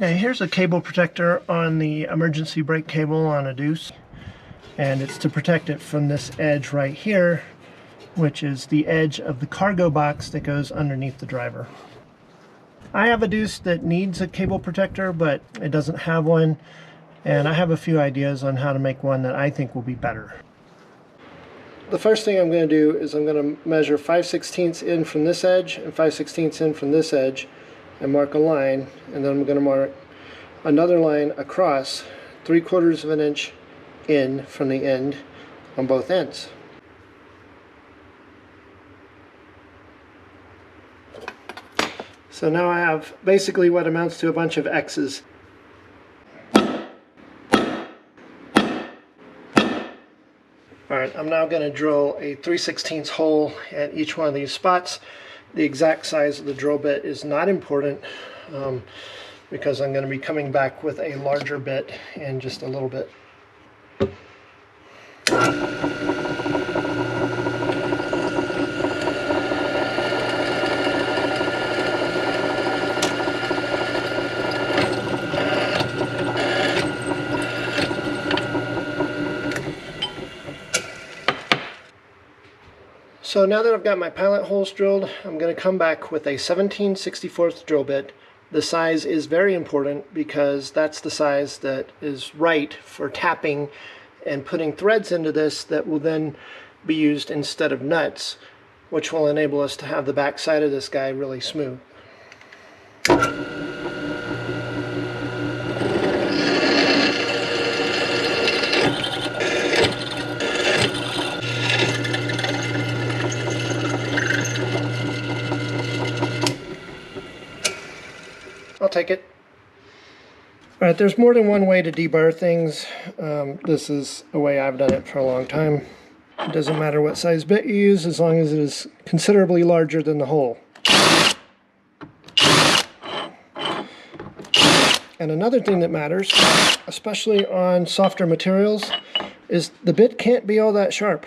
Okay, here's a cable protector on the emergency brake cable on a deuce, and it's to protect it from this edge right here, which is the edge of the cargo box that goes underneath the driver. I have a deuce that needs a cable protector, but it doesn't have one, and I have a few ideas on how to make one that I think will be better. The first thing I'm going to do is I'm going to measure 5/16 in from this edge and 5/16 in from this edge and mark a line, and then I'm going to mark another line across 3/4 of an inch in from the end on both ends. So now I have basically what amounts to a bunch of X's. Alright, I'm now going to drill a 3/16 hole at each one of these spots. The exact size of the drill bit is not important because I'm going to be coming back with a larger bit in just a little bit. So now that I've got my pilot holes drilled, I'm going to come back with a 17/64 drill bit. The size is very important because that's the size that is right for tapping and putting threads into this that will then be used instead of nuts, which will enable us to have the back side of this guy really smooth. I'll take it. Alright, there's more than one way to deburr things. This is a way I've done it for a long time. It doesn't matter what size bit you use as long as it is considerably larger than the hole. And another thing that matters, especially on softer materials, is the bit can't be all that sharp.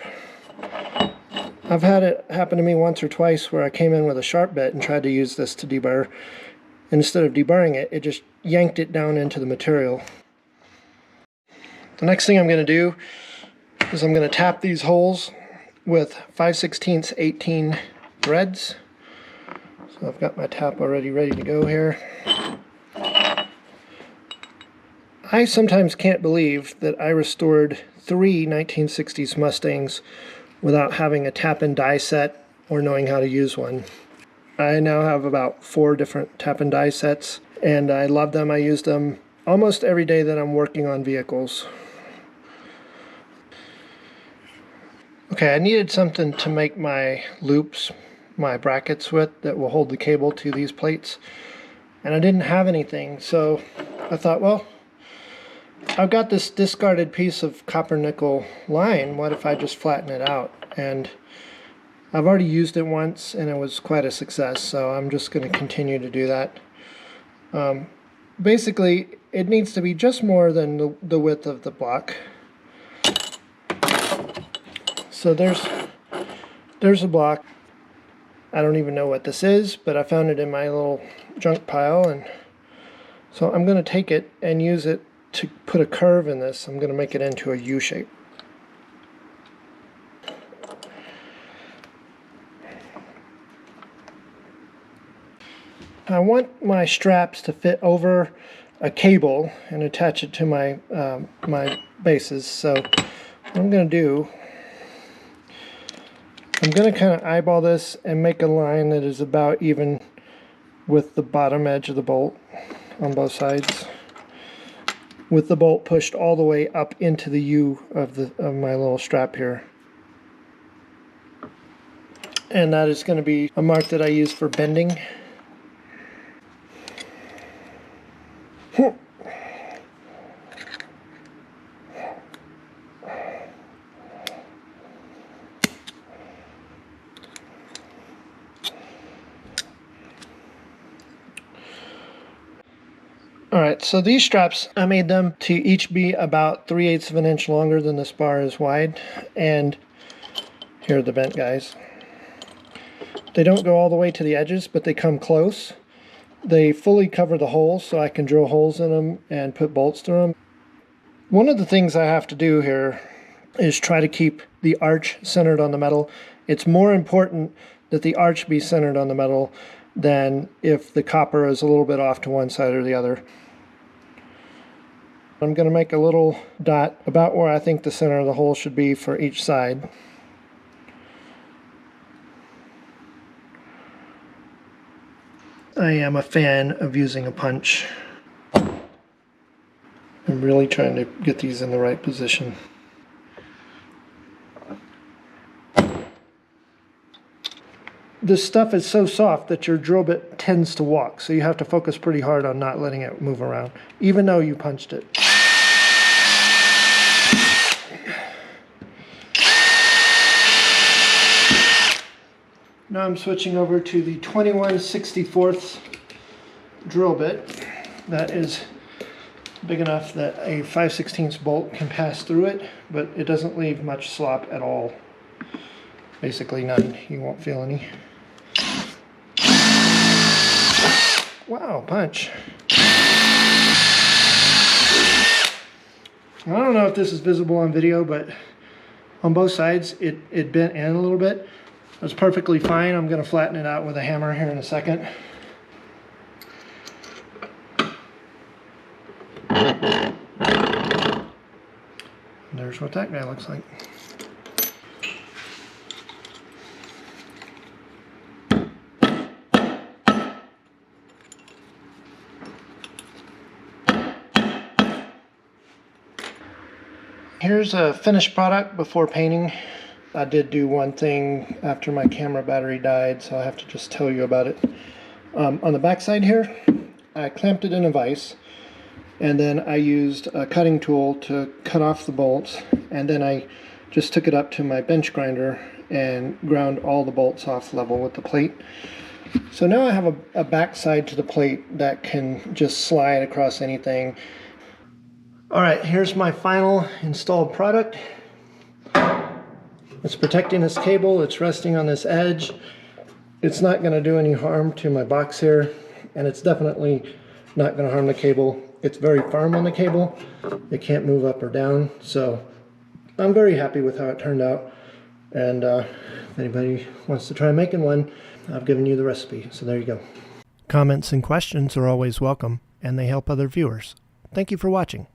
I've had it happen to me once or twice where I came in with a sharp bit and tried to use this to deburr. Instead of deburring it, it just yanked it down into the material. The next thing I'm going to do is I'm going to tap these holes with 5/16 18 threads. So I've got my tap already ready to go here. I sometimes can't believe that I restored 3 1960s Mustangs without having a tap and die set or knowing how to use one. I now have about 4 different tap and die sets, and I love them. I use them almost every day that I'm working on vehicles. Okay, I needed something to make my loops, my brackets with, that will hold the cable to these plates, and I didn't have anything, so I thought, well, I've got this discarded piece of copper nickel line, what if I just flatten it out? And I've already used it once and it was quite a success, so I'm just going to continue to do that. Basically, it needs to be just more than the width of the block. So there's a block. I don't even know what this is, but I found it in my little junk pile, and so I'm going to take it and use it to put a curve in this. I'm going to make it into a U shape. I want my straps to fit over a cable and attach it to my my bases. So what I'm going to do, I'm going to kind of eyeball this and make a line that is about even with the bottom edge of the bolt on both sides, with the bolt pushed all the way up into the U of my little strap here. And that is going to be a mark that I use for bending. Alright, so these straps, I made them to each be about 3/8 of an inch longer than this bar is wide, and here are the bent guys. They don't go all the way to the edges, but they come close, They fully cover the holes, so I can drill holes in them and put bolts through them. One of the things I have to do here is try to keep the arch centered on the metal. It's more important that the arch be centered on the metal than if the copper is a little bit off to one side or the other. I'm going to make a little dot about where I think the center of the hole should be for each side. I am a fan of using a punch. I'm really trying to get these in the right position. This stuff is so soft that your drill bit tends to walk, so you have to focus pretty hard on not letting it move around, even though you punched it. Now I'm switching over to the 21/64 drill bit. That is big enough that a 5/16 bolt can pass through it, but it doesn't leave much slop at all. Basically none. You won't feel any. Wow, punch. I don't know if this is visible on video, but on both sides it bent in a little bit. That's perfectly fine. I'm going to flatten it out with a hammer here in a second. There's what that guy looks like. Here's a finished product before painting. I did do one thing after my camera battery died, so I have to just tell you about it. On the back side here, I clamped it in a vise, and then I used a cutting tool to cut off the bolts, and then I just took it up to my bench grinder and ground all the bolts off level with the plate. So now I have a back side to the plate that can just slide across anything. Alright, here's my final installed product. It's protecting this cable, it's resting on this edge. It's not going to do any harm to my box here, and it's definitely not going to harm the cable. It's very firm on the cable. It can't move up or down, so I'm very happy with how it turned out. And if anybody wants to try making one, I've given you the recipe, so there you go. Comments and questions are always welcome, and they help other viewers. Thank you for watching.